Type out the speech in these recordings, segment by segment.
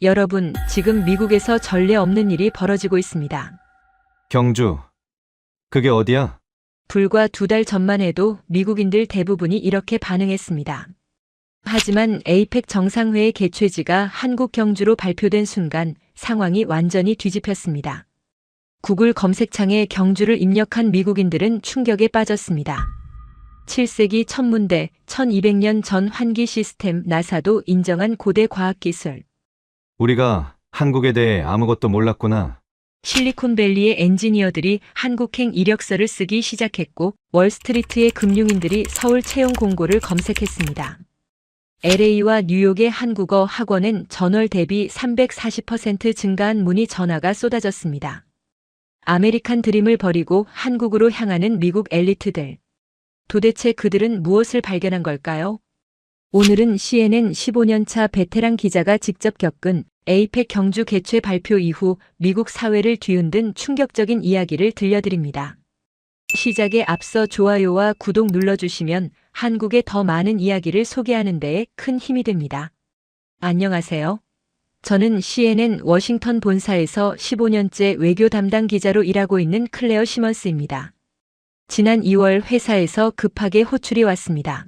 여러분, 지금 미국에서 전례 없는 일이 벌어지고 있습니다. 경주. 그게 어디야? 불과 2달 전만 해도 미국인들 대부분이 이렇게 반응했습니다. 하지만 에이펙 정상회의 개최지가 한국 경주로 발표된 순간 상황이 완전히 뒤집혔습니다. 구글 검색창에 경주를 입력한 미국인들은 충격에 빠졌습니다. 7세기 천문대, 1200년 전 환기 시스템, 나사도 인정한 고대 과학기술. 우리가 한국에 대해 아무것도 몰랐구나. 실리콘밸리의 엔지니어들이 한국행 이력서를 쓰기 시작했고 월스트리트의 금융인들이 서울 채용 공고를 검색했습니다. LA와 뉴욕의 한국어 학원엔 전월 대비 340% 증가한 문의 전화가 쏟아졌습니다. 아메리칸 드림을 버리고 한국으로 향하는 미국 엘리트들. 도대체 그들은 무엇을 발견한 걸까요? 오늘은 CNN 15년차 베테랑 기자가 직접 겪은 에이펙 경주 개최 발표 이후 미국 사회를 뒤흔든 충격적인 이야기를 들려드립니다. 시작에 앞서 좋아요와 구독 눌러주시면 한국의 더 많은 이야기를 소개하는 데에 큰 힘이 됩니다. 안녕하세요. 저는 CNN 워싱턴 본사에서 15년째 외교 담당 기자로 일하고 있는 클레어 시먼스입니다. 지난 2월 회사에서 급하게 호출이 왔습니다.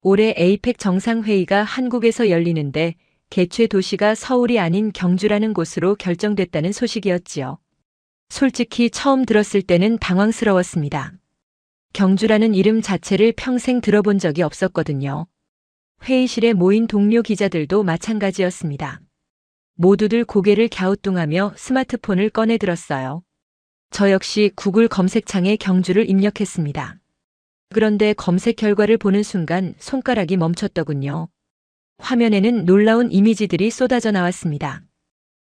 올해 에이펙 정상회의가 한국에서 열리는데 개최 도시가 서울이 아닌 경주라는 곳으로 결정됐다는 소식이었지요. 솔직히 처음 들었을 때는 당황스러웠습니다. 경주라는 이름 자체를 평생 들어본 적이 없었거든요. 회의실에 모인 동료 기자들도 마찬가지였습니다. 모두들 고개를 갸우뚱하며 스마트폰을 꺼내 들었어요. 저 역시 구글 검색창에 경주를 입력했습니다. 그런데 검색 결과를 보는 순간 손가락이 멈췄더군요. 화면에는 놀라운 이미지들이 쏟아져 나왔습니다.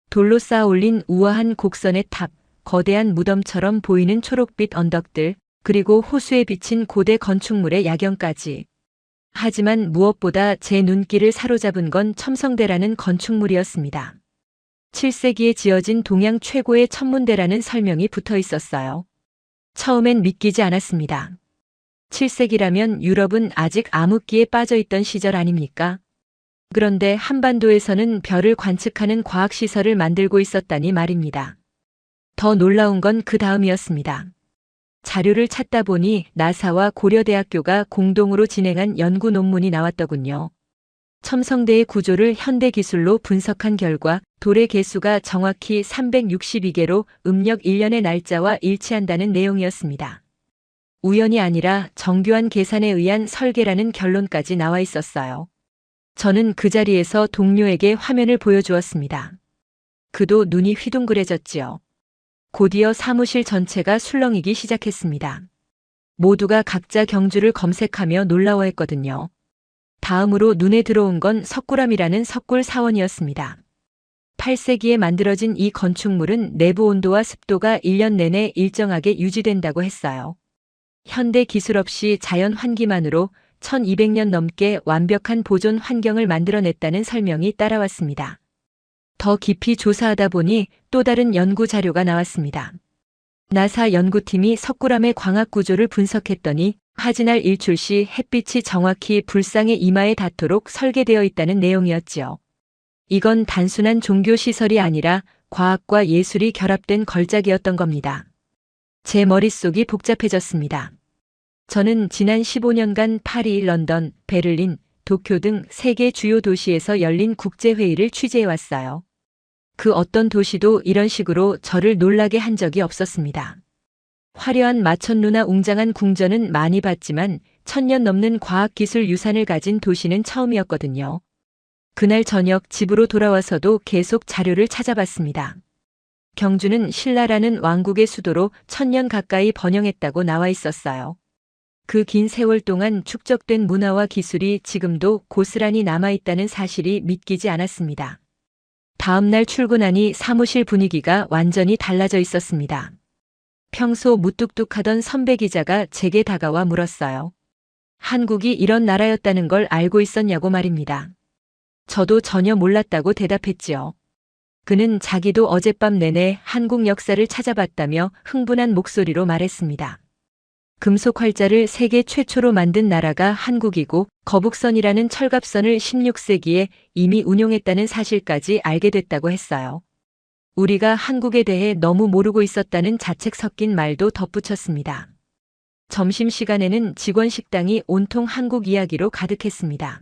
돌로 쌓아 올린 우아한 곡선의 탑, 거대한 무덤처럼 보이는 초록빛 언덕들, 그리고 호수에 비친 고대 건축물의 야경까지. 하지만 무엇보다 제 눈길을 사로잡은 건 첨성대라는 건축물이었습니다. 7세기에 지어진 동양 최고의 천문대라는 설명이 붙어 있었어요. 처음엔 믿기지 않았습니다. 7세기라면 유럽은 아직 암흑기에 빠져 있던 시절 아닙니까? 그런데 한반도에서는 별을 관측하는 과학시설을 만들고 있었다니 말입니다. 더 놀라운 건 그 다음이었습니다. 자료를 찾다 보니 나사와 고려대학교가 공동으로 진행한 연구 논문이 나왔더군요. 첨성대의 구조를 현대기술로 분석한 결과 돌의 개수가 정확히 362개로 음력 1년의 날짜와 일치한다는 내용이었습니다. 우연이 아니라 정교한 계산에 의한 설계라는 결론까지 나와 있었어요. 저는 그 자리에서 동료에게 화면을 보여주었습니다. 그도 눈이 휘둥그레졌지요. 곧이어 사무실 전체가 술렁이기 시작했습니다. 모두가 각자 경주를 검색하며 놀라워했거든요. 다음으로 눈에 들어온 건 석굴암이라는 석굴 사원이었습니다. 8세기에 만들어진 이 건축물은 내부 온도와 습도가 1년 내내 일정하게 유지된다고 했어요. 현대 기술 없이 자연 환기만으로 1200년 넘게 완벽한 보존 환경을 만들어냈다는 설명이 따라왔습니다. 더 깊이 조사하다 보니 또 다른 연구 자료가 나왔습니다. 나사 연구팀이 석굴암의 광학 구조를 분석했더니 하진알 일출 시 햇빛이 정확히 불상의 이마에 닿도록 설계되어 있다는 내용이었지요. 이건 단순한 종교 시설이 아니라 과학과 예술이 결합된 걸작이었던 겁니다. 제 머릿속이 복잡해졌습니다. 저는 지난 15년간 파리, 런던, 베를린, 도쿄 등 세계 주요 도시에서 열린 국제회의를 취재해왔어요. 그 어떤 도시도 이런 식으로 저를 놀라게 한 적이 없었습니다. 화려한 마천루나 웅장한 궁전은 많이 봤지만 1000년 넘는 과학기술 유산을 가진 도시는 처음이었거든요. 그날 저녁 집으로 돌아와서도 계속 자료를 찾아봤습니다. 경주는 신라라는 왕국의 수도로 1000년 가까이 번영했다고 나와 있었어요. 그 긴 세월 동안 축적된 문화와 기술이 지금도 고스란히 남아있다는 사실이 믿기지 않았습니다. 다음 날 출근하니 사무실 분위기가 완전히 달라져 있었습니다. 평소 무뚝뚝하던 선배 기자가 제게 다가와 물었어요. 한국이 이런 나라였다는 걸 알고 있었냐고 말입니다. 저도 전혀 몰랐다고 대답했지요. 그는 자기도 어젯밤 내내 한국 역사를 찾아봤다며 흥분한 목소리로 말했습니다. 금속 활자를 세계 최초로 만든 나라가 한국이고 거북선이라는 철갑선을 16세기에 이미 운용했다는 사실까지 알게 됐다고 했어요. 우리가 한국에 대해 너무 모르고 있었다는 자책 섞인 말도 덧붙였습니다. 점심시간에는 직원 식당이 온통 한국 이야기로 가득했습니다.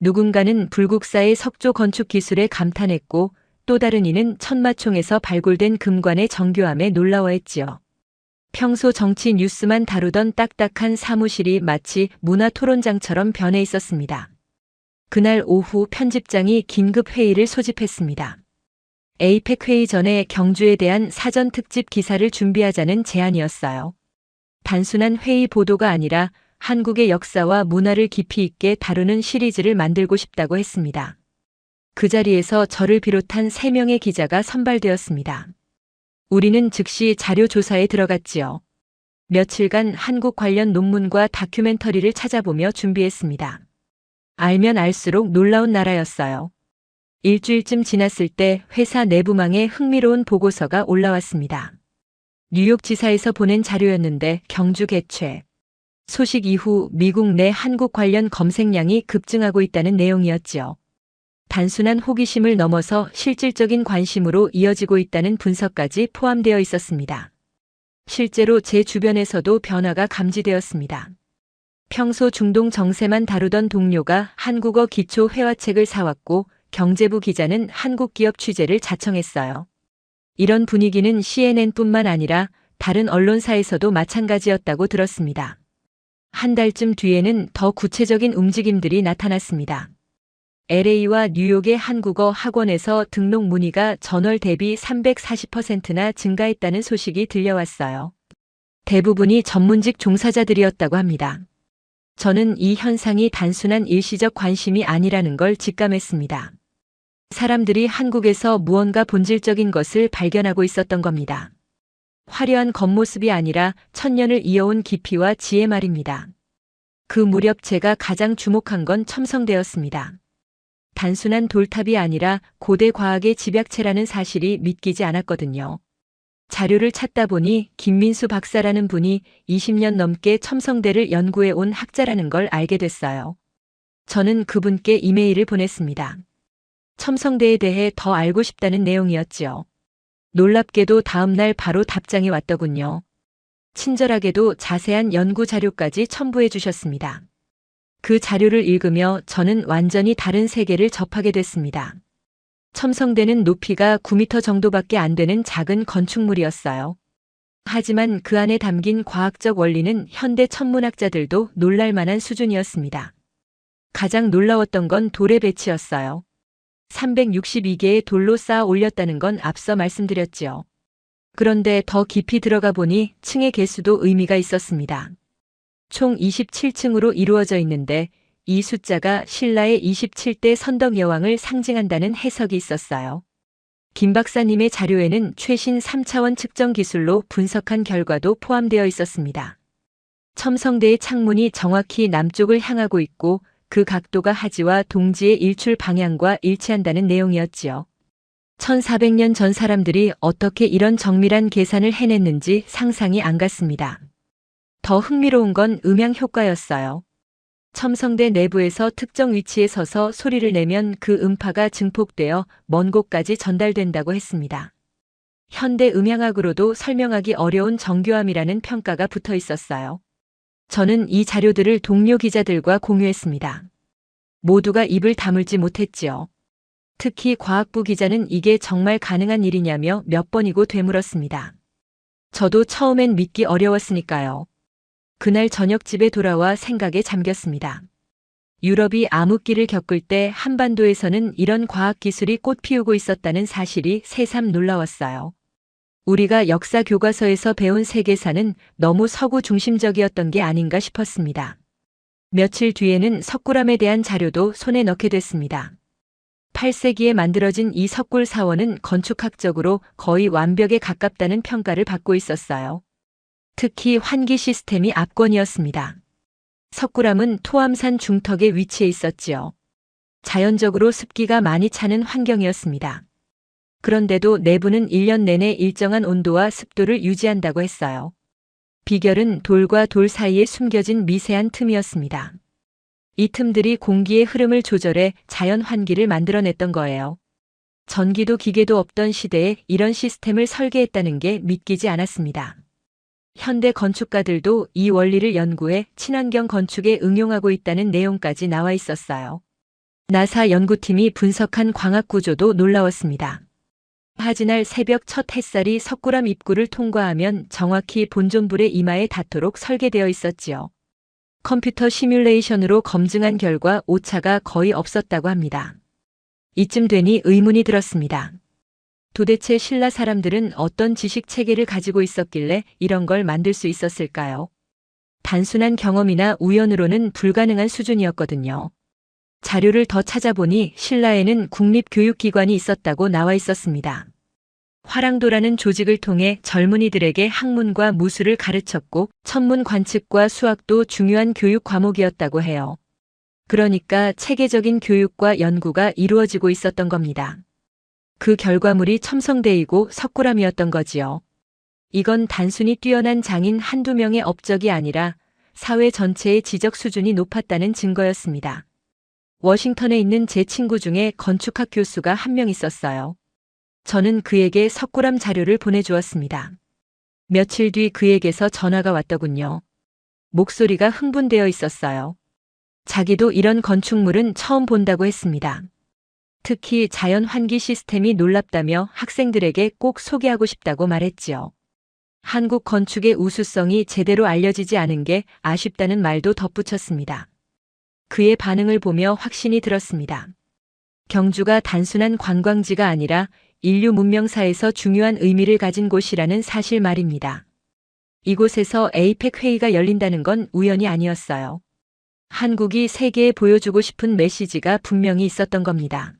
누군가는 불국사의 석조 건축 기술에 감탄했고 또 다른 이는 천마총에서 발굴된 금관의 정교함에 놀라워했지요. 평소 정치 뉴스만 다루던 딱딱한 사무실이 마치 문화 토론장처럼 변해 있었습니다. 그날 오후 편집장이 긴급 회의를 소집했습니다. 에이펙 회의 전에 경주에 대한 사전 특집 기사를 준비하자는 제안이었어요. 단순한 회의 보도가 아니라 한국의 역사와 문화를 깊이 있게 다루는 시리즈를 만들고 싶다고 했습니다. 그 자리에서 저를 비롯한 3명의 기자가 선발되었습니다. 우리는 즉시 자료 조사에 들어갔지요. 며칠간 한국 관련 논문과 다큐멘터리를 찾아보며 준비했습니다. 알면 알수록 놀라운 나라였어요. 일주일쯤 지났을 때 회사 내부망에 흥미로운 보고서가 올라왔습니다. 뉴욕지사에서 보낸 자료였는데 경주 개최. 소식 이후 미국 내 한국 관련 검색량이 급증하고 있다는 내용이었지요. 단순한 호기심을 넘어서 실질적인 관심으로 이어지고 있다는 분석까지 포함되어 있었습니다. 실제로 제 주변에서도 변화가 감지되었습니다. 평소 중동 정세만 다루던 동료가 한국어 기초 회화책을 사왔고 경제부 기자는 한국 기업 취재를 자청했어요. 이런 분위기는 CNN뿐만 아니라 다른 언론사에서도 마찬가지였다고 들었습니다. 한 달쯤 뒤에는 더 구체적인 움직임들이 나타났습니다. LA와 뉴욕의 한국어 학원에서 등록 문의가 전월 대비 340%나 증가했다는 소식이 들려왔어요. 대부분이 전문직 종사자들이었다고 합니다. 저는 이 현상이 단순한 일시적 관심이 아니라는 걸 직감했습니다. 사람들이 한국에서 무언가 본질적인 것을 발견하고 있었던 겁니다. 화려한 겉모습이 아니라 천년을 이어온 깊이와 지혜 말입니다. 그 무렵 제가 가장 주목한 건 첨성대였습니다. 단순한 돌탑이 아니라 고대 과학의 집약체라는 사실이 믿기지 않았거든요. 자료를 찾다 보니 김민수 박사라는 분이 20년 넘게 첨성대를 연구해 온 학자라는 걸 알게 됐어요. 저는 그분께 이메일을 보냈습니다. 첨성대에 대해 더 알고 싶다는 내용이었지요. 놀랍게도 다음날 바로 답장이 왔더군요. 친절하게도 자세한 연구 자료까지 첨부해 주셨습니다. 그 자료를 읽으며 저는 완전히 다른 세계를 접하게 됐습니다. 첨성대는 높이가 9m 정도밖에 안 되는 작은 건축물이었어요. 하지만 그 안에 담긴 과학적 원리는 현대 천문학자들도 놀랄 만한 수준이었습니다. 가장 놀라웠던 건 돌의 배치였어요. 362개의 돌로 쌓아 올렸다는 건 앞서 말씀드렸지요. 그런데 더 깊이 들어가 보니 층의 개수도 의미가 있었습니다. 총 27층으로 이루어져 있는데 이 숫자가 신라의 27대 선덕 여왕을 상징한다는 해석이 있었어요. 김 박사님의 자료에는 최신 3차원 측정 기술로 분석한 결과도 포함되어 있었습니다. 첨성대의 창문이 정확히 남쪽을 향하고 있고 그 각도가 하지와 동지의 일출 방향과 일치한다는 내용이었지요. 1400년 전 사람들이 어떻게 이런 정밀한 계산을 해냈는지 상상이 안 갔습니다. 더 흥미로운 건 음향 효과였어요. 첨성대 내부에서 특정 위치에 서서 소리를 내면 그 음파가 증폭되어 먼 곳까지 전달된다고 했습니다. 현대 음향학으로도 설명하기 어려운 정교함이라는 평가가 붙어 있었어요. 저는 이 자료들을 동료 기자들과 공유했습니다. 모두가 입을 다물지 못했지요. 특히 과학부 기자는 이게 정말 가능한 일이냐며 몇 번이고 되물었습니다. 저도 처음엔 믿기 어려웠으니까요. 그날 저녁 집에 돌아와 생각에 잠겼습니다. 유럽이 암흑기를 겪을 때 한반도에서는 이런 과학기술이 꽃피우고 있었다는 사실이 새삼 놀라웠어요. 우리가 역사 교과서에서 배운 세계사는 너무 서구 중심적이었던 게 아닌가 싶었습니다. 며칠 뒤에는 석굴암에 대한 자료도 손에 넣게 됐습니다. 8세기에 만들어진 이 석굴 사원은 건축학적으로 거의 완벽에 가깝다는 평가를 받고 있었어요. 특히 환기 시스템이 압권이었습니다. 석굴암은 토암산 중턱에 위치해 있었지요. 자연적으로 습기가 많이 차는 환경이었습니다. 그런데도 내부는 1년 내내 일정한 온도와 습도를 유지한다고 했어요. 비결은 돌과 돌 사이에 숨겨진 미세한 틈이었습니다. 이 틈들이 공기의 흐름을 조절해 자연 환기를 만들어냈던 거예요. 전기도 기계도 없던 시대에 이런 시스템을 설계했다는 게 믿기지 않았습니다. 현대 건축가들도 이 원리를 연구해 친환경 건축에 응용하고 있다는 내용까지 나와 있었어요. 나사 연구팀이 분석한 광학 구조도 놀라웠습니다. 하지날 새벽 첫 햇살이 석굴암 입구를 통과하면 정확히 본존불의 이마에 닿도록 설계되어 있었지요. 컴퓨터 시뮬레이션으로 검증한 결과 오차가 거의 없었다고 합니다. 이쯤 되니 의문이 들었습니다. 도대체 신라 사람들은 어떤 지식 체계를 가지고 있었길래 이런 걸 만들 수 있었을까요? 단순한 경험이나 우연으로는 불가능한 수준이었거든요. 자료를 더 찾아보니 신라에는 국립교육기관이 있었다고 나와 있었습니다. 화랑도라는 조직을 통해 젊은이들에게 학문과 무술을 가르쳤고 천문 관측과 수학도 중요한 교육 과목이었다고 해요. 그러니까 체계적인 교육과 연구가 이루어지고 있었던 겁니다. 그 결과물이 첨성대이고 석굴암이었던 거지요. 이건 단순히 뛰어난 장인 한두 명의 업적이 아니라 사회 전체의 지적 수준이 높았다는 증거였습니다. 워싱턴에 있는 제 친구 중에 건축학 교수가 한 명 있었어요. 저는 그에게 석굴암 자료를 보내주었습니다. 며칠 뒤 그에게서 전화가 왔더군요. 목소리가 흥분되어 있었어요. 자기도 이런 건축물은 처음 본다고 했습니다. 특히 자연 환기 시스템이 놀랍다며 학생들에게 꼭 소개하고 싶다고 말했지요. 한국 건축의 우수성이 제대로 알려지지 않은 게 아쉽다는 말도 덧붙였습니다. 그의 반응을 보며 확신이 들었습니다. 경주가 단순한 관광지가 아니라 인류 문명사에서 중요한 의미를 가진 곳이라는 사실 말입니다. 이곳에서 에이펙 회의가 열린다는 건 우연이 아니었어요. 한국이 세계에 보여주고 싶은 메시지가 분명히 있었던 겁니다.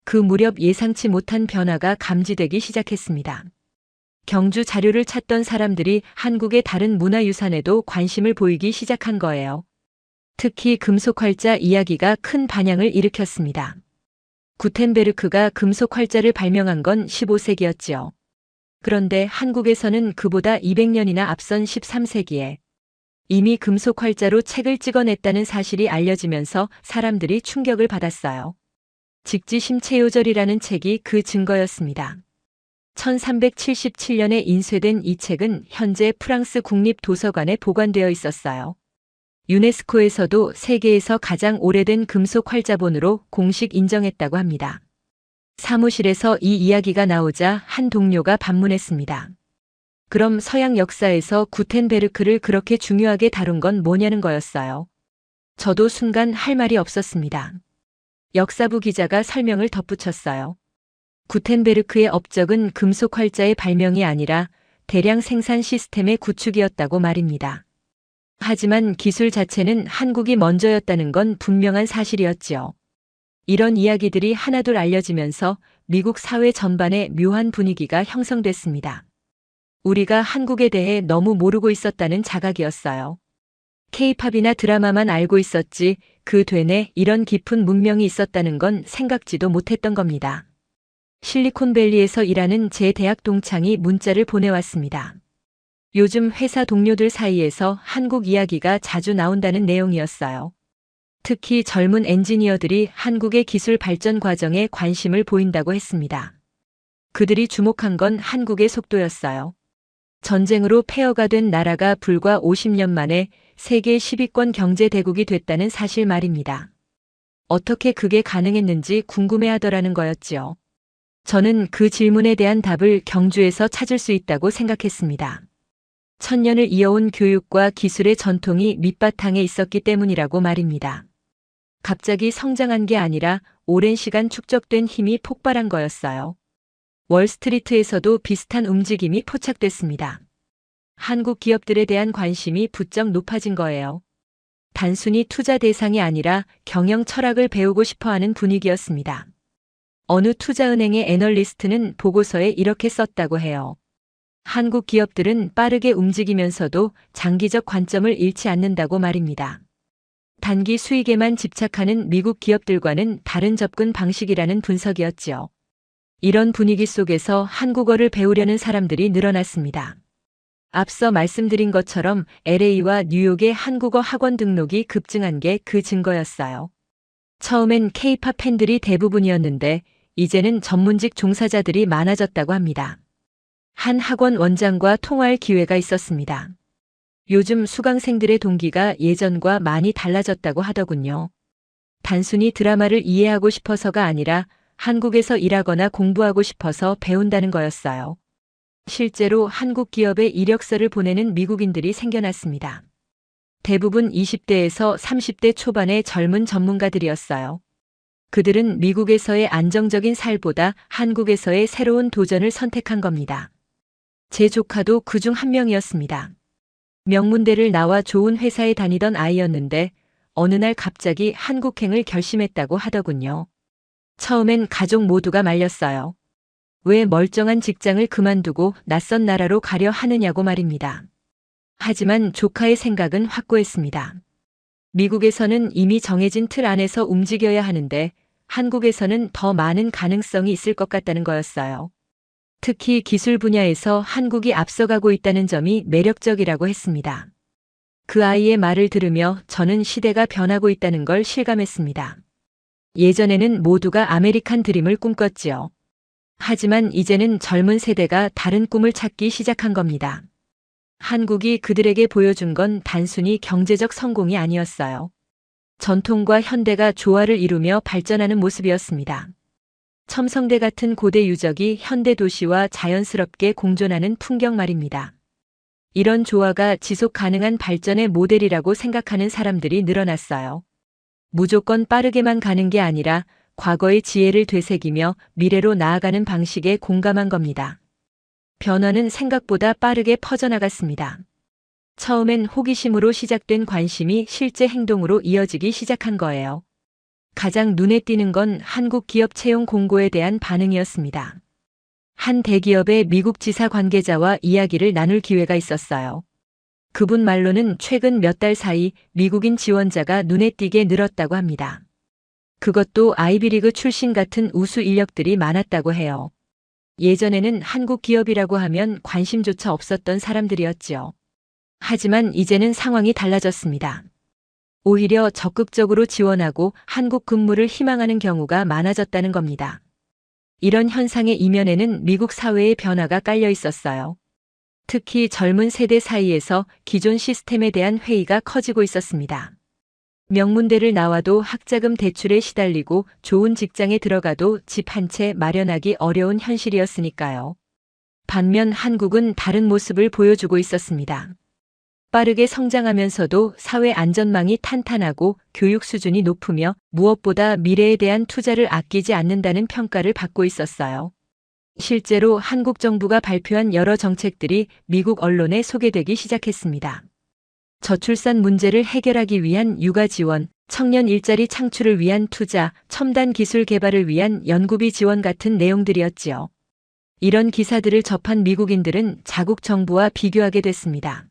그 무렵 예상치 못한 변화가 감지되기 시작했습니다. 경주 자료를 찾던 사람들이 한국의 다른 문화유산에도 관심을 보이기 시작한 거예요. 특히 금속활자 이야기가 큰 반향을 일으켰습니다. 구텐베르크가 금속활자를 발명한 건 15세기였지요. 그런데 한국에서는 그보다 200년이나 앞선 13세기에 이미 금속활자로 책을 찍어냈다는 사실이 알려지면서 사람들이 충격을 받았어요. 직지심체요절이라는 책이 그 증거였습니다. 1377년에 인쇄된 이 책은 현재 프랑스 국립도서관에 보관되어 있었어요. 유네스코에서도 세계에서 가장 오래된 금속 활자본으로 공식 인정했다고 합니다. 사무실에서 이 이야기가 나오자 한 동료가 반문했습니다. 그럼 서양 역사에서 구텐베르크를 그렇게 중요하게 다룬 건 뭐냐는 거였어요. 저도 순간 할 말이 없었습니다. 역사부 기자가 설명을 덧붙였어요. 구텐베르크의 업적은 금속 활자의 발명이 아니라 대량 생산 시스템의 구축이었다고 말입니다. 하지만 기술 자체는 한국이 먼저였다는 건 분명한 사실이었지요. 이런 이야기들이 하나둘 알려지면서 미국 사회 전반에 묘한 분위기가 형성됐습니다. 우리가 한국에 대해 너무 모르고 있었다는 자각이었어요. K-팝이나 드라마만 알고 있었지 그 되뇌 이런 깊은 문명이 있었다는 건 생각지도 못했던 겁니다. 실리콘밸리에서 일하는 제 대학 동창이 문자를 보내왔습니다. 요즘 회사 동료들 사이에서 한국 이야기가 자주 나온다는 내용이었어요. 특히 젊은 엔지니어들이 한국의 기술 발전 과정에 관심을 보인다고 했습니다. 그들이 주목한 건 한국의 속도였어요. 전쟁으로 폐허가 된 나라가 불과 50년 만에 세계 10위권 경제대국이 됐다는 사실 말입니다. 어떻게 그게 가능했는지 궁금해하더라는 거였지요. 저는 그 질문에 대한 답을 경주에서 찾을 수 있다고 생각했습니다. 천년을 이어온 교육과 기술의 전통이 밑바탕에 있었기 때문이라고 말입니다. 갑자기 성장한 게 아니라 오랜 시간 축적된 힘이 폭발한 거였어요. 월스트리트에서도 비슷한 움직임이 포착됐습니다. 한국 기업들에 대한 관심이 부쩍 높아진 거예요. 단순히 투자 대상이 아니라 경영 철학을 배우고 싶어하는 분위기였습니다. 어느 투자은행의 애널리스트는 보고서에 이렇게 썼다고 해요. 한국 기업들은 빠르게 움직이면서도 장기적 관점을 잃지 않는다고 말입니다. 단기 수익에만 집착하는 미국 기업들과는 다른 접근 방식이라는 분석이었지요. 이런 분위기 속에서 한국어를 배우려는 사람들이 늘어났습니다. 앞서 말씀드린 것처럼 LA와 뉴욕의 한국어 학원 등록이 급증한 게 그 증거였어요. 처음엔 K-팝 팬들이 대부분이었는데 이제는 전문직 종사자들이 많아졌다고 합니다. 한 학원 원장과 통화할 기회가 있었습니다. 요즘 수강생들의 동기가 예전과 많이 달라졌다고 하더군요. 단순히 드라마를 이해하고 싶어서가 아니라 한국에서 일하거나 공부하고 싶어서 배운다는 거였어요. 실제로 한국 기업에 이력서를 보내는 미국인들이 생겨났습니다. 대부분 20대에서 30대 초반의 젊은 전문가들이었어요. 그들은 미국에서의 안정적인 삶보다 한국에서의 새로운 도전을 선택한 겁니다. 제 조카도 그중 한 명이었습니다. 명문대를 나와 좋은 회사에 다니던 아이였는데 어느 날 갑자기 한국행을 결심했다고 하더군요. 처음엔 가족 모두가 말렸어요. 왜 멀쩡한 직장을 그만두고 낯선 나라로 가려 하느냐고 말입니다. 하지만 조카의 생각은 확고했습니다. 미국에서는 이미 정해진 틀 안에서 움직여야 하는데 한국에서는 더 많은 가능성이 있을 것 같다는 거였어요. 특히 기술 분야에서 한국이 앞서가고 있다는 점이 매력적이라고 했습니다. 그 아이의 말을 들으며 저는 시대가 변하고 있다는 걸 실감했습니다. 예전에는 모두가 아메리칸 드림을 꿈꿨지요. 하지만 이제는 젊은 세대가 다른 꿈을 찾기 시작한 겁니다. 한국이 그들에게 보여준 건 단순히 경제적 성공이 아니었어요. 전통과 현대가 조화를 이루며 발전하는 모습이었습니다. 첨성대 같은 고대 유적이 현대 도시와 자연스럽게 공존하는 풍경 말입니다. 이런 조화가 지속 가능한 발전의 모델이라고 생각하는 사람들이 늘어났어요. 무조건 빠르게만 가는 게 아니라 과거의 지혜를 되새기며 미래로 나아가는 방식에 공감한 겁니다. 변화는 생각보다 빠르게 퍼져나갔습니다. 처음엔 호기심으로 시작된 관심이 실제 행동으로 이어지기 시작한 거예요. 가장 눈에 띄는 건 한국 기업 채용 공고에 대한 반응이었습니다. 한 대기업의 미국 지사 관계자와 이야기를 나눌 기회가 있었어요. 그분 말로는 최근 몇 달 사이 미국인 지원자가 눈에 띄게 늘었다고 합니다. 그것도 아이비리그 출신 같은 우수 인력들이 많았다고 해요. 예전에는 한국 기업이라고 하면 관심조차 없었던 사람들이었지요. 하지만 이제는 상황이 달라졌습니다. 오히려 적극적으로 지원하고 한국 근무를 희망하는 경우가 많아졌다는 겁니다. 이런 현상의 이면에는 미국 사회의 변화가 깔려 있었어요. 특히 젊은 세대 사이에서 기존 시스템에 대한 회의가 커지고 있었습니다. 명문대를 나와도 학자금 대출에 시달리고 좋은 직장에 들어가도 집 한 채 마련하기 어려운 현실이었으니까요. 반면 한국은 다른 모습을 보여주고 있었습니다. 빠르게 성장하면서도 사회 안전망이 탄탄하고 교육 수준이 높으며 무엇보다 미래에 대한 투자를 아끼지 않는다는 평가를 받고 있었어요. 실제로 한국 정부가 발표한 여러 정책들이 미국 언론에 소개되기 시작했습니다. 저출산 문제를 해결하기 위한 육아 지원, 청년 일자리 창출을 위한 투자, 첨단 기술 개발을 위한 연구비 지원 같은 내용들이었지요. 이런 기사들을 접한 미국인들은 자국 정부와 비교하게 됐습니다.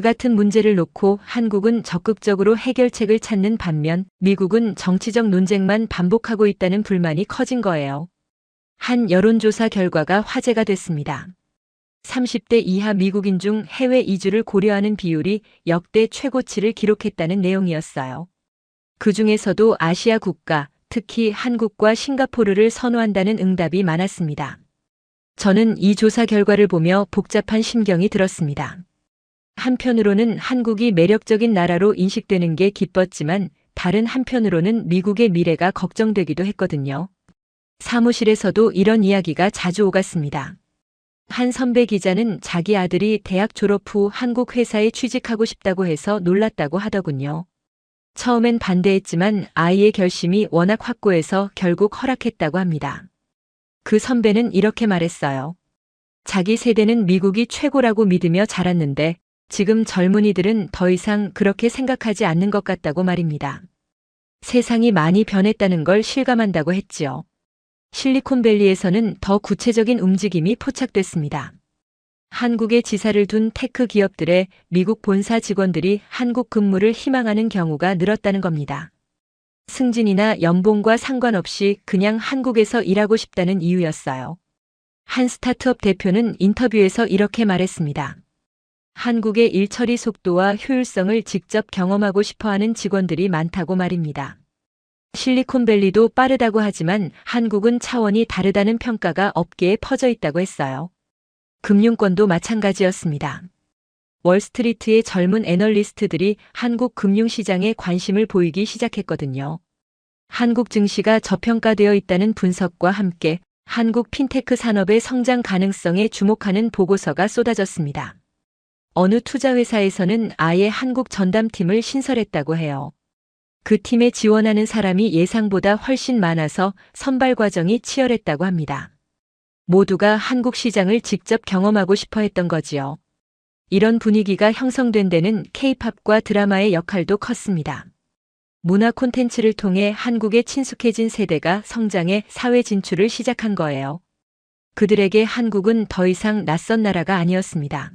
같은 문제를 놓고 한국은 적극적으로 해결책을 찾는 반면 미국은 정치적 논쟁만 반복하고 있다는 불만이 커진 거예요. 한 여론조사 결과가 화제가 됐습니다. 30대 이하 미국인 중 해외 이주를 고려하는 비율이 역대 최고치를 기록했다는 내용이었어요. 그 중에서도 아시아 국가, 특히 한국과 싱가포르를 선호한다는 응답이 많았습니다. 저는 이 조사 결과를 보며 복잡한 심경이 들었습니다. 한편으로는 한국이 매력적인 나라로 인식되는 게 기뻤지만 다른 한편으로는 미국의 미래가 걱정되기도 했거든요. 사무실에서도 이런 이야기가 자주 오갔습니다. 한 선배 기자는 자기 아들이 대학 졸업 후 한국 회사에 취직하고 싶다고 해서 놀랐다고 하더군요. 처음엔 반대했지만 아이의 결심이 워낙 확고해서 결국 허락했다고 합니다. 그 선배는 이렇게 말했어요. 자기 세대는 미국이 최고라고 믿으며 자랐는데 지금 젊은이들은 더 이상 그렇게 생각하지 않는 것 같다고 말입니다. 세상이 많이 변했다는 걸 실감한다고 했지요. 실리콘밸리에서는 더 구체적인 움직임이 포착됐습니다. 한국에 지사를 둔 테크 기업들의 미국 본사 직원들이 한국 근무를 희망하는 경우가 늘었다는 겁니다. 승진이나 연봉과 상관없이 그냥 한국에서 일하고 싶다는 이유였어요. 한 스타트업 대표는 인터뷰에서 이렇게 말했습니다. 한국의 일 처리 속도와 효율성을 직접 경험하고 싶어하는 직원들이 많다고 말입니다. 실리콘밸리도 빠르다고 하지만 한국은 차원이 다르다는 평가가 업계에 퍼져 있다고 했어요. 금융권도 마찬가지였습니다. 월스트리트의 젊은 애널리스트들이 한국 금융시장에 관심을 보이기 시작했거든요. 한국 증시가 저평가되어 있다는 분석과 함께 한국 핀테크 산업의 성장 가능성에 주목하는 보고서가 쏟아졌습니다. 어느 투자회사에서는 아예 한국 전담팀을 신설했다고 해요. 그 팀에 지원하는 사람이 예상보다 훨씬 많아서 선발 과정이 치열했다고 합니다. 모두가 한국 시장을 직접 경험하고 싶어 했던 거지요. 이런 분위기가 형성된 데는 K-팝과 드라마의 역할도 컸습니다. 문화 콘텐츠를 통해 한국에 친숙해진 세대가 성장해 사회 진출을 시작한 거예요. 그들에게 한국은 더 이상 낯선 나라가 아니었습니다.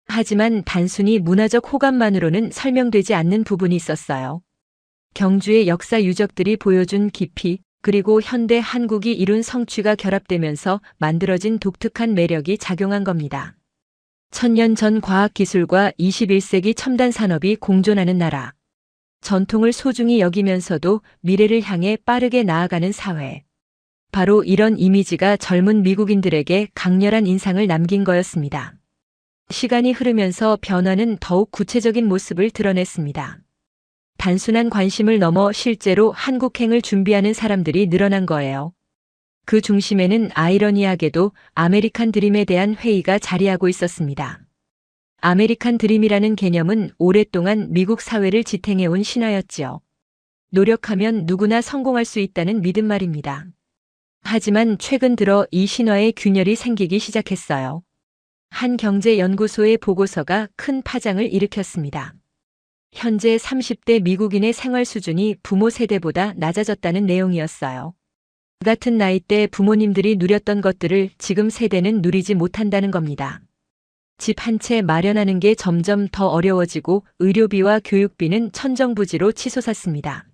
하지만 단순히 문화적 호감만으로는 설명되지 않는 부분이 있었어요. 경주의 역사 유적들이 보여준 깊이, 그리고 현대 한국이 이룬 성취가 결합되면서 만들어진 독특한 매력이 작용한 겁니다. 1000년 전 과학기술과 21세기 첨단 산업이 공존하는 나라. 전통을 소중히 여기면서도 미래를 향해 빠르게 나아가는 사회. 바로 이런 이미지가 젊은 미국인들에게 강렬한 인상을 남긴 거였습니다. 시간이 흐르면서 변화는 더욱 구체적인 모습을 드러냈습니다. 단순한 관심을 넘어 실제로 한국행을 준비하는 사람들이 늘어난 거예요. 그 중심에는 아이러니하게도 아메리칸 드림에 대한 회의가 자리하고 있었습니다. 아메리칸 드림이라는 개념은 오랫동안 미국 사회를 지탱해온 신화였지요. 노력하면 누구나 성공할 수 있다는 믿음 말입니다. 하지만 최근 들어 이 신화에 균열이 생기기 시작했어요. 한 경제연구소의 보고서가 큰 파장을 일으켰습니다. 현재 30대 미국인의 생활 수준이 부모 세대보다 낮아졌다는 내용이었어요. 같은 나이대 부모님들이 누렸던 것들을 지금 세대는 누리지 못한다는 겁니다. 집 한 채 마련하는 게 점점 더 어려워지고 의료비와 교육비는 천정부지로 치솟았습니다.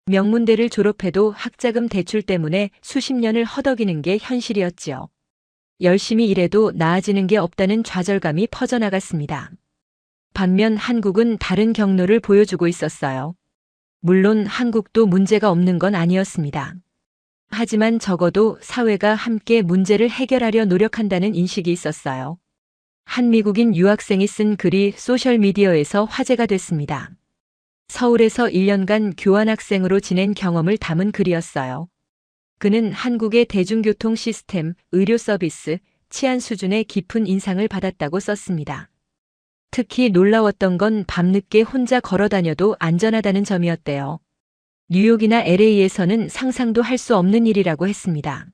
명문대를 졸업해도 학자금 대출 때문에 수십 년을 허덕이는 게 현실이었지요. 열심히 일해도 나아지는 게 없다는 좌절감이 퍼져나갔습니다. 반면 한국은 다른 경로를 보여주고 있었어요. 물론 한국도 문제가 없는 건 아니었습니다. 하지만 적어도 사회가 함께 문제를 해결하려 노력한다는 인식이 있었어요. 한 미국인 유학생이 쓴 글이 소셜미디어에서 화제가 됐습니다. 서울에서 1년간 교환학생으로 지낸 경험을 담은 글이었어요. 그는 한국의 대중교통 시스템, 의료 서비스, 치안 수준의 깊은 인상을 받았다고 썼습니다. 특히 놀라웠던 건 밤늦게 혼자 걸어 다녀도 안전하다는 점이었대요. 뉴욕이나 LA에서는 상상도 할 수 없는 일이라고 했습니다.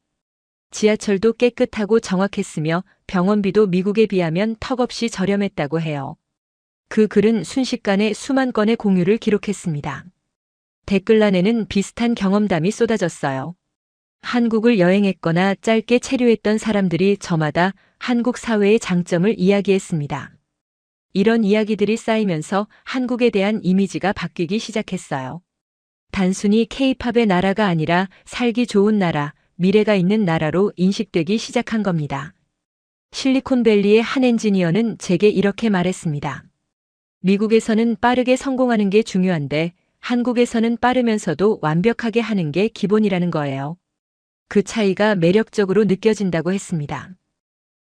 지하철도 깨끗하고 정확했으며 병원비도 미국에 비하면 턱없이 저렴했다고 해요. 그 글은 순식간에 수만 건의 공유를 기록했습니다. 댓글란에는 비슷한 경험담이 쏟아졌어요. 한국을 여행했거나 짧게 체류했던 사람들이 저마다 한국 사회의 장점을 이야기했습니다. 이런 이야기들이 쌓이면서 한국에 대한 이미지가 바뀌기 시작했어요. 단순히 K-팝의 나라가 아니라 살기 좋은 나라, 미래가 있는 나라로 인식되기 시작한 겁니다. 실리콘밸리의 한 엔지니어는 제게 이렇게 말했습니다. 미국에서는 빠르게 성공하는 게 중요한데 한국에서는 빠르면서도 완벽하게 하는 게 기본이라는 거예요. 그 차이가 매력적으로 느껴진다고 했습니다.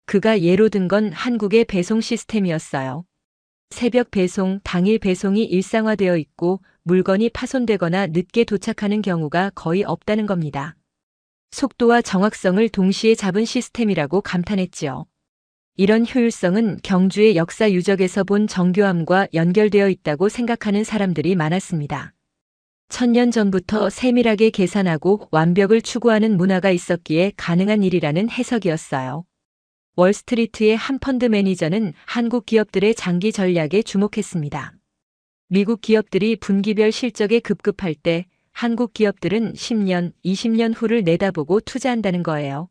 그가 예로 든 건 한국의 배송 시스템이었어요. 새벽 배송, 당일 배송이 일상화되어 있고 물건이 파손되거나 늦게 도착하는 경우가 거의 없다는 겁니다. 속도와 정확성을 동시에 잡은 시스템이라고 감탄했지요. 이런 효율성은 경주의 역사 유적에서 본 정교함과 연결되어 있다고 생각하는 사람들이 많았습니다. 1000년 전부터 세밀하게 계산하고 완벽을 추구하는 문화가 있었기에 가능한 일이라는 해석이었어요. 월스트리트의 한 펀드 매니저는 한국 기업들의 장기 전략에 주목했습니다. 미국 기업들이 분기별 실적에 급급할 때 한국 기업들은 10년, 20년 후를 내다보고 투자한다는 거예요.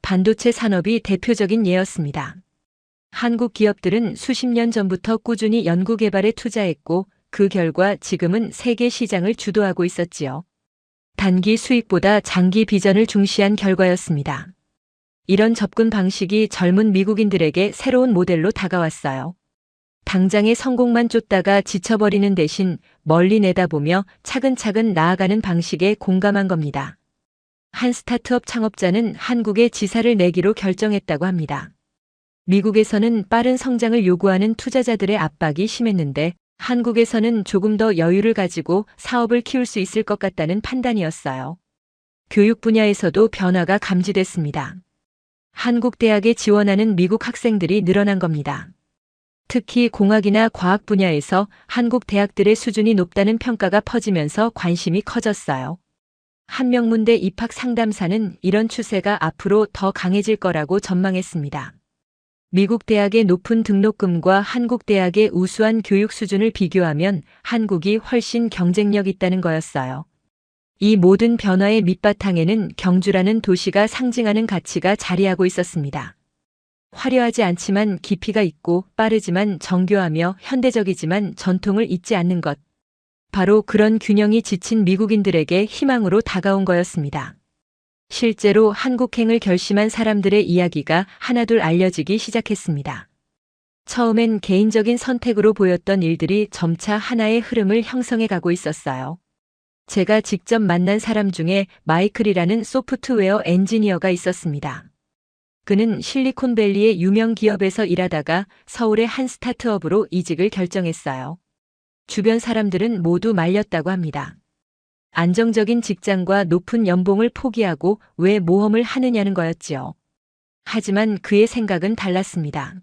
반도체 산업이 대표적인 예였습니다. 한국 기업들은 수십 년 전부터 꾸준히 연구개발에 투자했고 그 결과 지금은 세계 시장을 주도하고 있었지요. 단기 수익보다 장기 비전을 중시한 결과였습니다. 이런 접근 방식이 젊은 미국인들에게 새로운 모델로 다가왔어요. 당장의 성공만 쫓다가 지쳐버리는 대신 멀리 내다보며 차근차근 나아가는 방식에 공감한 겁니다. 한 스타트업 창업자는 한국에 지사를 내기로 결정했다고 합니다. 미국에서는 빠른 성장을 요구하는 투자자들의 압박이 심했는데 한국에서는 조금 더 여유를 가지고 사업을 키울 수 있을 것 같다는 판단이었어요. 교육 분야에서도 변화가 감지됐습니다. 한국 대학에 지원하는 미국 학생들이 늘어난 겁니다. 특히 공학이나 과학 분야에서 한국 대학들의 수준이 높다는 평가가 퍼지면서 관심이 커졌어요. 한명문대 입학 상담사는 이런 추세가 앞으로 더 강해질 거라고 전망했습니다. 미국 대학의 높은 등록금과 한국 대학의 우수한 교육 수준을 비교하면 한국이 훨씬 경쟁력 있다는 거였어요. 이 모든 변화의 밑바탕에는 경주라는 도시가 상징하는 가치가 자리하고 있었습니다. 화려하지 않지만 깊이가 있고 빠르지만 정교하며 현대적이지만 전통을 잊지 않는 것. 바로 그런 균형이 지친 미국인들에게 희망으로 다가온 거였습니다. 실제로 한국행을 결심한 사람들의 이야기가 하나둘 알려지기 시작했습니다. 처음엔 개인적인 선택으로 보였던 일들이 점차 하나의 흐름을 형성해 가고 있었어요. 제가 직접 만난 사람 중에 마이클이라는 소프트웨어 엔지니어가 있었습니다. 그는 실리콘밸리의 유명 기업에서 일하다가 서울의 한 스타트업으로 이직을 결정했어요. 주변 사람들은 모두 말렸다고 합니다. 안정적인 직장과 높은 연봉을 포기하고 왜 모험을 하느냐는 거였지요. 하지만 그의 생각은 달랐습니다.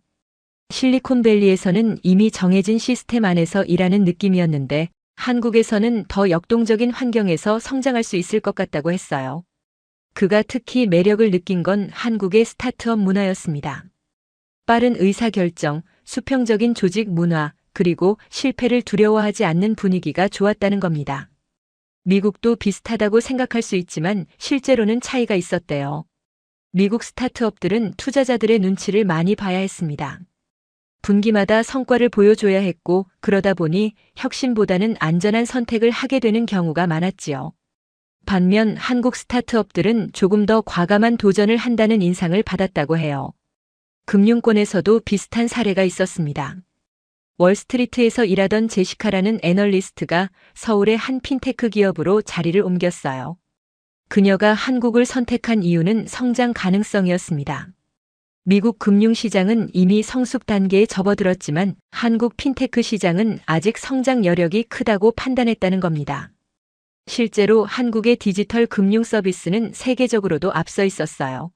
실리콘밸리에서는 이미 정해진 시스템 안에서 일하는 느낌이었는데 한국에서는 더 역동적인 환경에서 성장할 수 있을 것 같다고 했어요. 그가 특히 매력을 느낀 건 한국의 스타트업 문화였습니다. 빠른 의사결정, 수평적인 조직 문화, 그리고 실패를 두려워하지 않는 분위기가 좋았다는 겁니다. 미국도 비슷하다고 생각할 수 있지만 실제로는 차이가 있었대요. 미국 스타트업들은 투자자들의 눈치를 많이 봐야 했습니다. 분기마다 성과를 보여줘야 했고 그러다 보니 혁신보다는 안전한 선택을 하게 되는 경우가 많았지요. 반면 한국 스타트업들은 조금 더 과감한 도전을 한다는 인상을 받았다고 해요. 금융권에서도 비슷한 사례가 있었습니다. 월스트리트에서 일하던 제시카라는 애널리스트가 서울의 한 핀테크 기업으로 자리를 옮겼어요. 그녀가 한국을 선택한 이유는 성장 가능성이었습니다. 미국 금융시장은 이미 성숙 단계에 접어들었지만 한국 핀테크 시장은 아직 성장 여력이 크다고 판단했다는 겁니다. 실제로 한국의 디지털 금융 서비스는 세계적으로도 앞서 있었어요.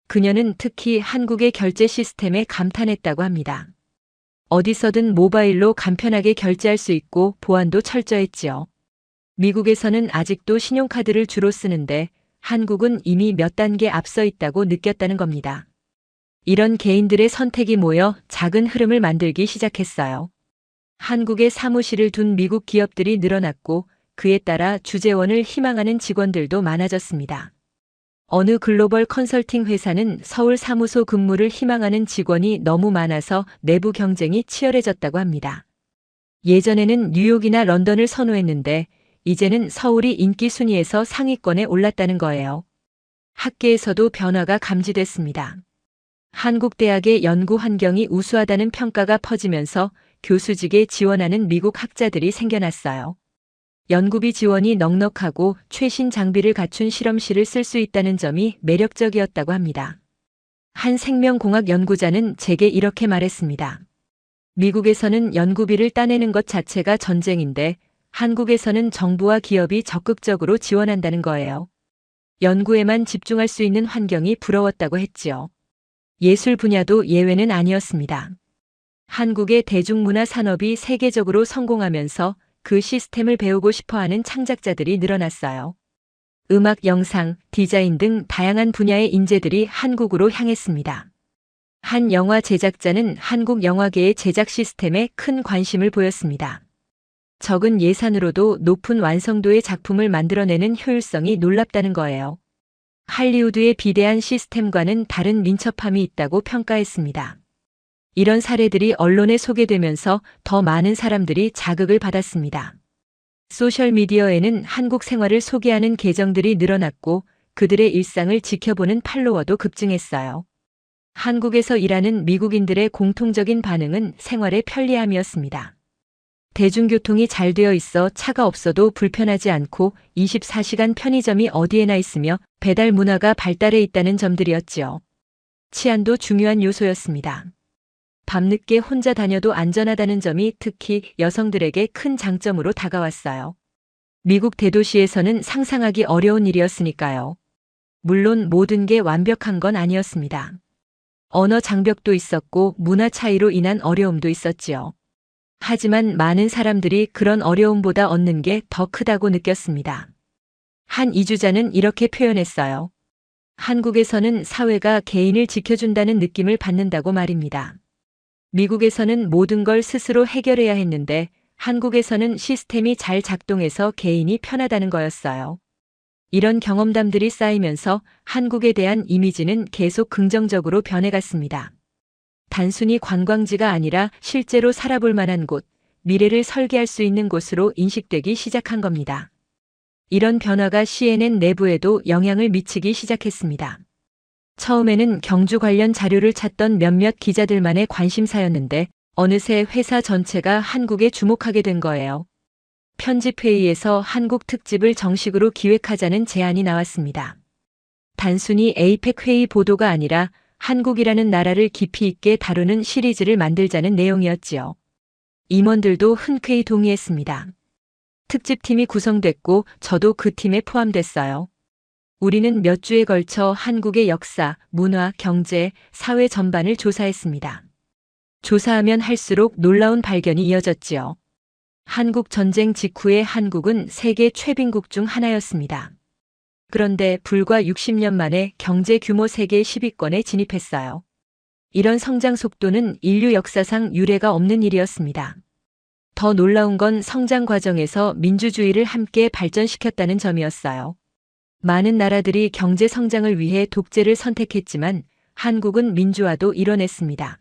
그녀는 특히 한국의 결제 시스템에 감탄했다고 합니다. 어디서든 모바일로 간편하게 결제할 수 있고 보안도 철저했지요. 미국에서는 아직도 신용카드를 주로 쓰는데 한국은 이미 몇 단계 앞서 있다고 느꼈다는 겁니다. 이런 개인들의 선택이 모여 작은 흐름을 만들기 시작했어요. 한국에 사무실을 둔 미국 기업들이 늘어났고 그에 따라 주재원을 희망하는 직원들도 많아졌습니다. 어느 글로벌 컨설팅 회사는 서울 사무소 근무를 희망하는 직원이 너무 많아서 내부 경쟁이 치열해졌다고 합니다. 예전에는 뉴욕이나 런던을 선호했는데 이제는 서울이 인기 순위에서 상위권에 올랐다는 거예요. 학계에서도 변화가 감지됐습니다. 한국 대학의 연구 환경이 우수하다는 평가가 퍼지면서 교수직에 지원하는 미국 학자들이 생겨났어요. 연구비 지원이 넉넉하고 최신 장비를 갖춘 실험실을 쓸 수 있다는 점이 매력적이었다고 합니다. 한 생명공학 연구자는 제게 이렇게 말했습니다. 미국에서는 연구비를 따내는 것 자체가 전쟁인데 한국에서는 정부와 기업이 적극적으로 지원한다는 거예요. 연구에만 집중할 수 있는 환경이 부러웠다고 했지요. 예술 분야도 예외는 아니었습니다. 한국의 대중문화 산업이 세계적으로 성공하면서 그 시스템을 배우고 싶어하는 창작자들이 늘어났어요. 음악, 영상, 디자인 등 다양한 분야의 인재들이 한국으로 향했습니다. 한 영화 제작자는 한국 영화계의 제작 시스템에 큰 관심을 보였습니다. 적은 예산으로도 높은 완성도의 작품을 만들어내는 효율성이 놀랍다는 거예요. 할리우드의 비대한 시스템과는 다른 민첩함이 있다고 평가했습니다. 이런 사례들이 언론에 소개되면서 더 많은 사람들이 자극을 받았습니다. 소셜미디어에는 한국 생활을 소개하는 계정들이 늘어났고 그들의 일상을 지켜보는 팔로워도 급증했어요. 한국에서 일하는 미국인들의 공통적인 반응은 생활의 편리함이었습니다. 대중교통이 잘 되어 있어 차가 없어도 불편하지 않고 24시간 편의점이 어디에나 있으며 배달 문화가 발달해 있다는 점들이었지요. 치안도 중요한 요소였습니다. 밤늦게 혼자 다녀도 안전하다는 점이 특히 여성들에게 큰 장점으로 다가왔어요. 미국 대도시에서는 상상하기 어려운 일이었으니까요. 물론 모든 게 완벽한 건 아니었습니다. 언어 장벽도 있었고 문화 차이로 인한 어려움도 있었지요. 하지만 많은 사람들이 그런 어려움보다 얻는 게 더 크다고 느꼈습니다. 한 이주자는 이렇게 표현했어요. 한국에서는 사회가 개인을 지켜준다는 느낌을 받는다고 말입니다. 미국에서는 모든 걸 스스로 해결해야 했는데 한국에서는 시스템이 잘 작동해서 개인이 편하다는 거였어요. 이런 경험담들이 쌓이면서 한국에 대한 이미지는 계속 긍정적으로 변해갔습니다. 단순히 관광지가 아니라 실제로 살아볼 만한 곳, 미래를 설계할 수 있는 곳으로 인식되기 시작한 겁니다. 이런 변화가 CNN 내부에도 영향을 미치기 시작했습니다. 처음에는 경주 관련 자료를 찾던 몇몇 기자들만의 관심사였는데 어느새 회사 전체가 한국에 주목하게 된 거예요. 편집회의에서 한국 특집을 정식으로 기획하자는 제안이 나왔습니다. 단순히 에이펙 회의 보도가 아니라 한국이라는 나라를 깊이 있게 다루는 시리즈를 만들자는 내용이었지요. 임원들도 흔쾌히 동의했습니다. 특집팀이 구성됐고 저도 그 팀에 포함됐어요. 우리는 몇 주에 걸쳐 한국의 역사, 문화, 경제, 사회 전반을 조사했습니다. 조사하면 할수록 놀라운 발견이 이어졌지요. 한국 전쟁 직후의 한국은 세계 최빈국 중 하나였습니다. 그런데 불과 60년 만에 경제 규모 세계 10위권에 진입했어요. 이런 성장 속도는 인류 역사상 유례가 없는 일이었습니다. 더 놀라운 건 성장 과정에서 민주주의를 함께 발전시켰다는 점이었어요. 많은 나라들이 경제 성장을 위해 독재를 선택했지만 한국은 민주화도 이뤄냈습니다.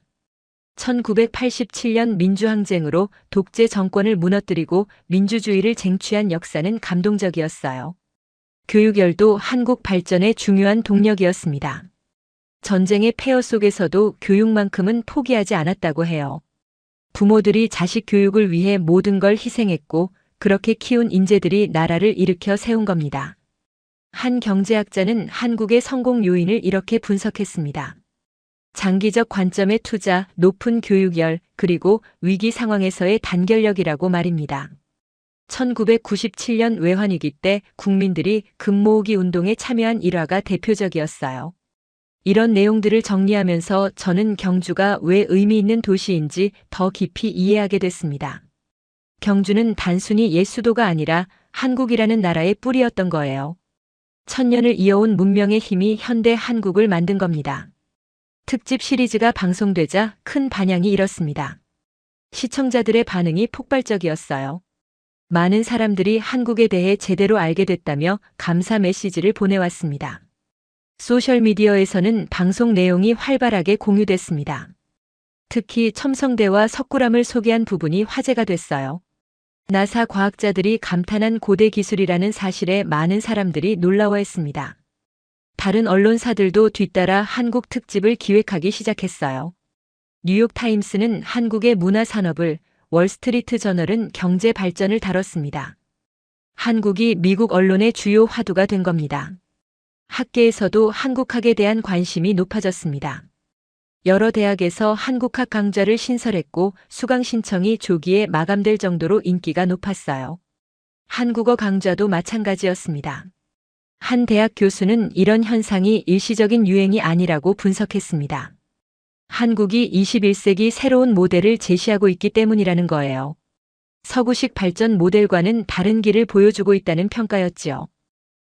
1987년 민주항쟁으로 독재 정권을 무너뜨리고 민주주의를 쟁취한 역사는 감동적이었어요. 교육열도 한국 발전의 중요한 동력이었습니다. 전쟁의 폐허 속에서도 교육만큼은 포기하지 않았다고 해요. 부모들이 자식 교육을 위해 모든 걸 희생했고 그렇게 키운 인재들이 나라를 일으켜 세운 겁니다. 한 경제학자는 한국의 성공 요인을 이렇게 분석했습니다. 장기적 관점의 투자, 높은 교육열, 그리고 위기 상황에서의 단결력이라고 말입니다. 1997년 외환위기 때 국민들이 금 모으기 운동에 참여한 일화가 대표적이었어요. 이런 내용들을 정리하면서 저는 경주가 왜 의미 있는 도시인지 더 깊이 이해하게 됐습니다. 경주는 단순히 옛 수도가 아니라 한국이라는 나라의 뿌리였던 거예요. 천년을 이어온 문명의 힘이 현대 한국을 만든 겁니다. 특집 시리즈가 방송되자 큰 반향이 일었습니다. 시청자들의 반응이 폭발적이었어요. 많은 사람들이 한국에 대해 제대로 알게 됐다며 감사 메시지를 보내왔습니다. 소셜미디어에서는 방송 내용이 활발하게 공유됐습니다. 특히 첨성대와 석굴암을 소개한 부분이 화제가 됐어요. 나사 과학자들이 감탄한 고대 기술이라는 사실에 많은 사람들이 놀라워했습니다. 다른 언론사들도 뒤따라 한국 특집을 기획하기 시작했어요. 뉴욕타임스는 한국의 문화 산업을, 월스트리트 저널은 경제 발전을 다뤘습니다. 한국이 미국 언론의 주요 화두가 된 겁니다. 학계에서도 한국학에 대한 관심이 높아졌습니다. 여러 대학에서 한국학 강좌를 신설했고 수강 신청이 조기에 마감될 정도로 인기가 높았어요. 한국어 강좌도 마찬가지였습니다. 한 대학 교수는 이런 현상이 일시적인 유행이 아니라고 분석했습니다. 한국이 21세기 새로운 모델을 제시하고 있기 때문이라는 거예요. 서구식 발전 모델과는 다른 길을 보여주고 있다는 평가였지요.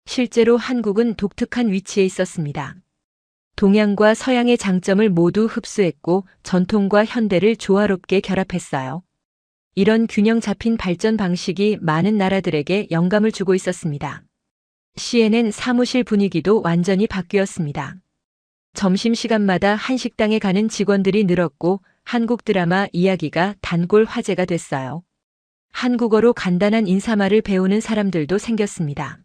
실제로 한국은 독특한 위치에 있었습니다. 동양과 서양의 장점을 모두 흡수했고 전통과 현대를 조화롭게 결합했어요. 이런 균형 잡힌 발전 방식이 많은 나라들에게 영감을 주고 있었습니다. CNN 사무실 분위기도 완전히 바뀌었습니다. 점심시간마다 한식당에 가는 직원들이 늘었고 한국 드라마 이야기가 단골 화제가 됐어요. 한국어로 간단한 인사말을 배우는 사람들도 생겼습니다.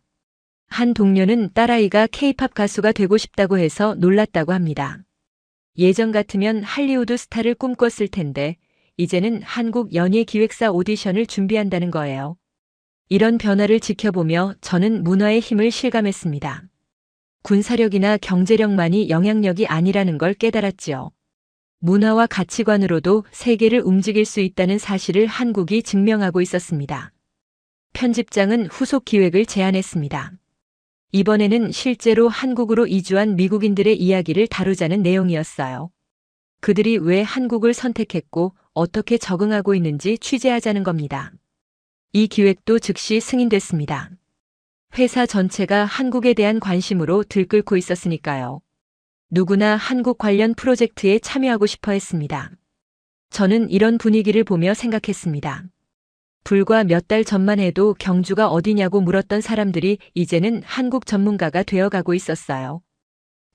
한 동료는 딸아이가 K-팝 가수가 되고 싶다고 해서 놀랐다고 합니다. 예전 같으면 할리우드 스타를 꿈꿨을 텐데 이제는 한국 연예기획사 오디션을 준비한다는 거예요. 이런 변화를 지켜보며 저는 문화의 힘을 실감했습니다. 군사력이나 경제력만이 영향력이 아니라는 걸 깨달았지요. 문화와 가치관으로도 세계를 움직일 수 있다는 사실을 한국이 증명하고 있었습니다. 편집장은 후속 기획을 제안했습니다. 이번에는 실제로 한국으로 이주한 미국인들의 이야기를 다루자는 내용이었어요. 그들이 왜 한국을 선택했고 어떻게 적응하고 있는지 취재하자는 겁니다. 이 기획도 즉시 승인됐습니다. 회사 전체가 한국에 대한 관심으로 들끓고 있었으니까요. 누구나 한국 관련 프로젝트에 참여하고 싶어 했습니다. 저는 이런 분위기를 보며 생각했습니다. 불과 몇 달 전만 해도 경주가 어디냐고 물었던 사람들이 이제는 한국 전문가가 되어가고 있었어요.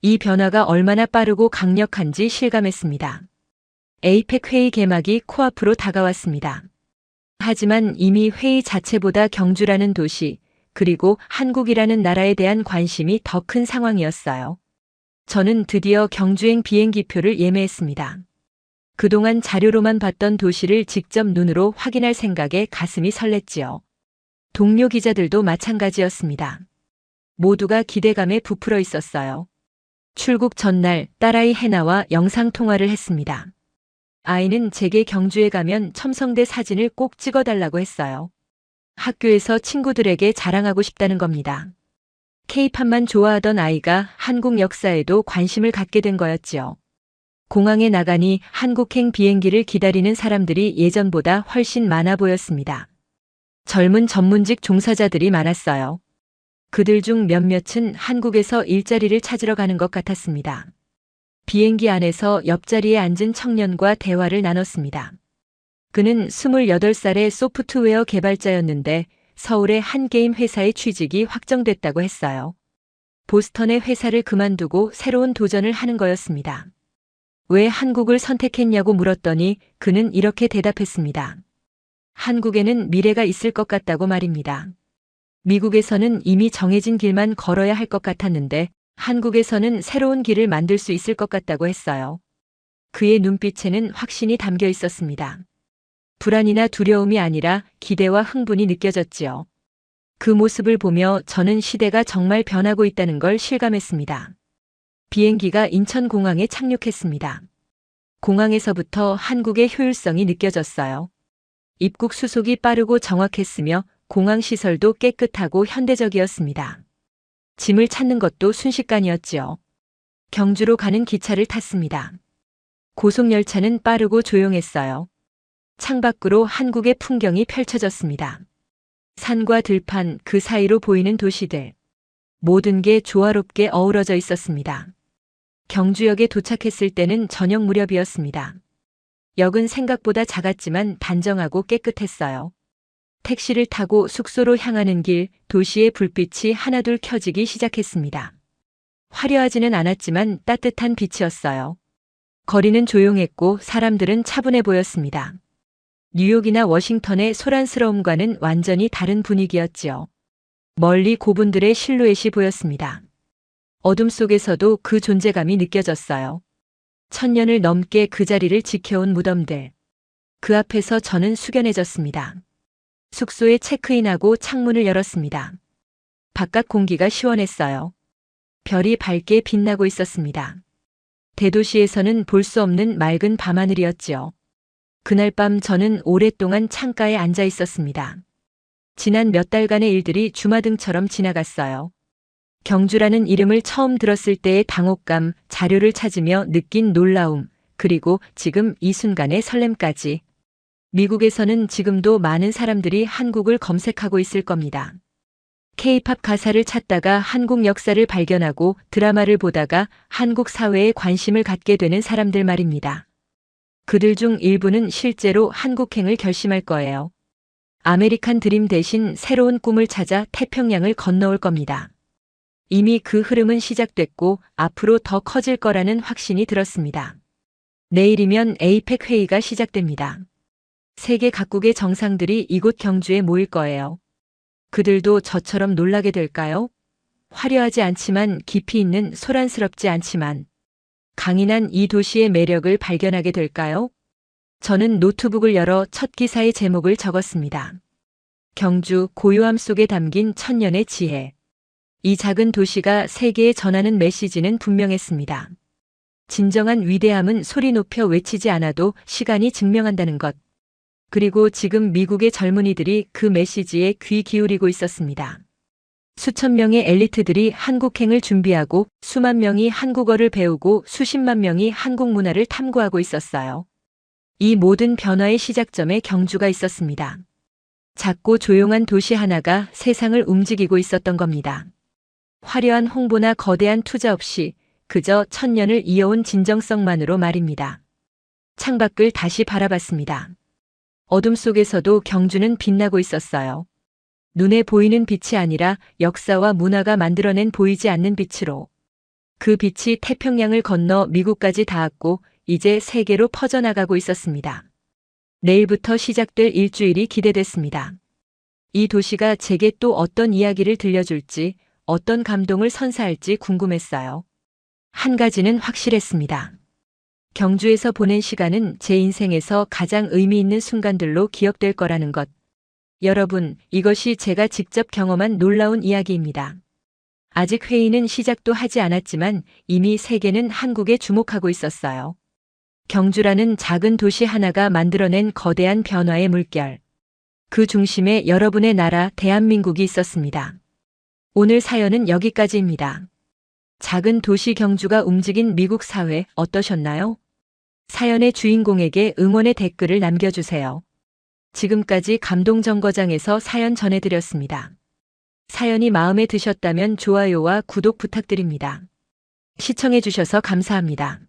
이 변화가 얼마나 빠르고 강력한지 실감했습니다. 에이펙 회의 개막이 코앞으로 다가왔습니다. 하지만 이미 회의 자체보다 경주라는 도시, 그리고 한국이라는 나라에 대한 관심이 더 큰 상황이었어요. 저는 드디어 경주행 비행기표를 예매했습니다. 그동안 자료로만 봤던 도시를 직접 눈으로 확인할 생각에 가슴이 설렜지요. 동료 기자들도 마찬가지였습니다. 모두가 기대감에 부풀어 있었어요. 출국 전날 딸아이 해나와 영상통화를 했습니다. 아이는 제게 경주에 가면 첨성대 사진을 꼭 찍어달라고 했어요. 학교에서 친구들에게 자랑하고 싶다는 겁니다. K-팝만 좋아하던 아이가 한국 역사에도 관심을 갖게 된 거였지요. 공항에 나가니 한국행 비행기를 기다리는 사람들이 예전보다 훨씬 많아 보였습니다. 젊은 전문직 종사자들이 많았어요. 그들 중 몇몇은 한국에서 일자리를 찾으러 가는 것 같았습니다. 비행기 안에서 옆자리에 앉은 청년과 대화를 나눴습니다. 그는 28살의 소프트웨어 개발자였는데 서울의 한 게임 회사의 취직이 확정됐다고 했어요. 보스턴의 회사를 그만두고 새로운 도전을 하는 거였습니다. 왜 한국을 선택했냐고 물었더니 그는 이렇게 대답했습니다. 한국에는 미래가 있을 것 같다고 말입니다. 미국에서는 이미 정해진 길만 걸어야 할 것 같았는데 한국에서는 새로운 길을 만들 수 있을 것 같다고 했어요. 그의 눈빛에는 확신이 담겨 있었습니다. 불안이나 두려움이 아니라 기대와 흥분이 느껴졌지요. 그 모습을 보며 저는 시대가 정말 변하고 있다는 걸 실감했습니다. 비행기가 인천공항에 착륙했습니다. 공항에서부터 한국의 효율성이 느껴졌어요. 입국 수속이 빠르고 정확했으며 공항 시설도 깨끗하고 현대적이었습니다. 짐을 찾는 것도 순식간이었지요. 경주로 가는 기차를 탔습니다. 고속열차는 빠르고 조용했어요. 창밖으로 한국의 풍경이 펼쳐졌습니다. 산과 들판 그 사이로 보이는 도시들. 모든 게 조화롭게 어우러져 있었습니다. 경주역에 도착했을 때는 저녁 무렵이었습니다. 역은 생각보다 작았지만 단정하고 깨끗했어요. 택시를 타고 숙소로 향하는 길, 도시의 불빛이 하나둘 켜지기 시작했습니다. 화려하지는 않았지만 따뜻한 빛이었어요. 거리는 조용했고 사람들은 차분해 보였습니다. 뉴욕이나 워싱턴의 소란스러움과는 완전히 다른 분위기였지요. 멀리 고분들의 실루엣이 보였습니다. 어둠 속에서도 그 존재감이 느껴졌어요. 1000년을 넘게 그 자리를 지켜온 무덤들. 그 앞에서 저는 숙연해졌습니다. 숙소에 체크인하고 창문을 열었습니다. 바깥 공기가 시원했어요. 별이 밝게 빛나고 있었습니다. 대도시에서는 볼 수 없는 맑은 밤하늘이었지요. 그날 밤 저는 오랫동안 창가에 앉아 있었습니다. 지난 몇 달간의 일들이 주마등처럼 지나갔어요. 경주라는 이름을 처음 들었을 때의 당혹감, 자료를 찾으며 느낀 놀라움, 그리고 지금 이 순간의 설렘까지. 미국에서는 지금도 많은 사람들이 한국을 검색하고 있을 겁니다. K-팝 가사를 찾다가 한국 역사를 발견하고 드라마를 보다가 한국 사회에 관심을 갖게 되는 사람들 말입니다. 그들 중 일부는 실제로 한국행을 결심할 거예요. 아메리칸 드림 대신 새로운 꿈을 찾아 태평양을 건너올 겁니다. 이미 그 흐름은 시작됐고 앞으로 더 커질 거라는 확신이 들었습니다. 내일이면 에이펙 회의가 시작됩니다. 세계 각국의 정상들이 이곳 경주에 모일 거예요. 그들도 저처럼 놀라게 될까요? 화려하지 않지만 깊이 있는 소란스럽지 않지만 강인한 이 도시의 매력을 발견하게 될까요? 저는 노트북을 열어 첫 기사의 제목을 적었습니다. 경주 고요함 속에 담긴 천년의 지혜. 이 작은 도시가 세계에 전하는 메시지는 분명했습니다. 진정한 위대함은 소리 높여 외치지 않아도 시간이 증명한다는 것. 그리고 지금 미국의 젊은이들이 그 메시지에 귀 기울이고 있었습니다. 수천 명의 엘리트들이 한국행을 준비하고 수만 명이 한국어를 배우고 수십만 명이 한국 문화를 탐구하고 있었어요. 이 모든 변화의 시작점에 경주가 있었습니다. 작고 조용한 도시 하나가 세상을 움직이고 있었던 겁니다. 화려한 홍보나 거대한 투자 없이 그저 천년을 이어온 진정성만으로 말입니다. 창밖을 다시 바라봤습니다. 어둠 속에서도 경주는 빛나고 있었어요. 눈에 보이는 빛이 아니라 역사와 문화가 만들어낸 보이지 않는 빛으로. 그 빛이 태평양을 건너 미국까지 닿았고 이제 세계로 퍼져나가고 있었습니다. 내일부터 시작될 일주일이 기대됐습니다. 이 도시가 제게 또 어떤 이야기를 들려줄지, 어떤 감동을 선사할지 궁금했어요. 한 가지는 확실했습니다. 경주에서 보낸 시간은 제 인생에서 가장 의미 있는 순간들로 기억될 거라는 것. 여러분, 이것이 제가 직접 경험한 놀라운 이야기입니다. 아직 회의는 시작도 하지 않았지만 이미 세계는 한국에 주목하고 있었어요. 경주라는 작은 도시 하나가 만들어낸 거대한 변화의 물결. 그 중심에 여러분의 나라 대한민국이 있었습니다. 오늘 사연은 여기까지입니다. 작은 도시 경주가 움직인 미국 사회 어떠셨나요? 사연의 주인공에게 응원의 댓글을 남겨주세요. 지금까지 감동정거장에서 사연 전해드렸습니다. 사연이 마음에 드셨다면 좋아요와 구독 부탁드립니다. 시청해주셔서 감사합니다.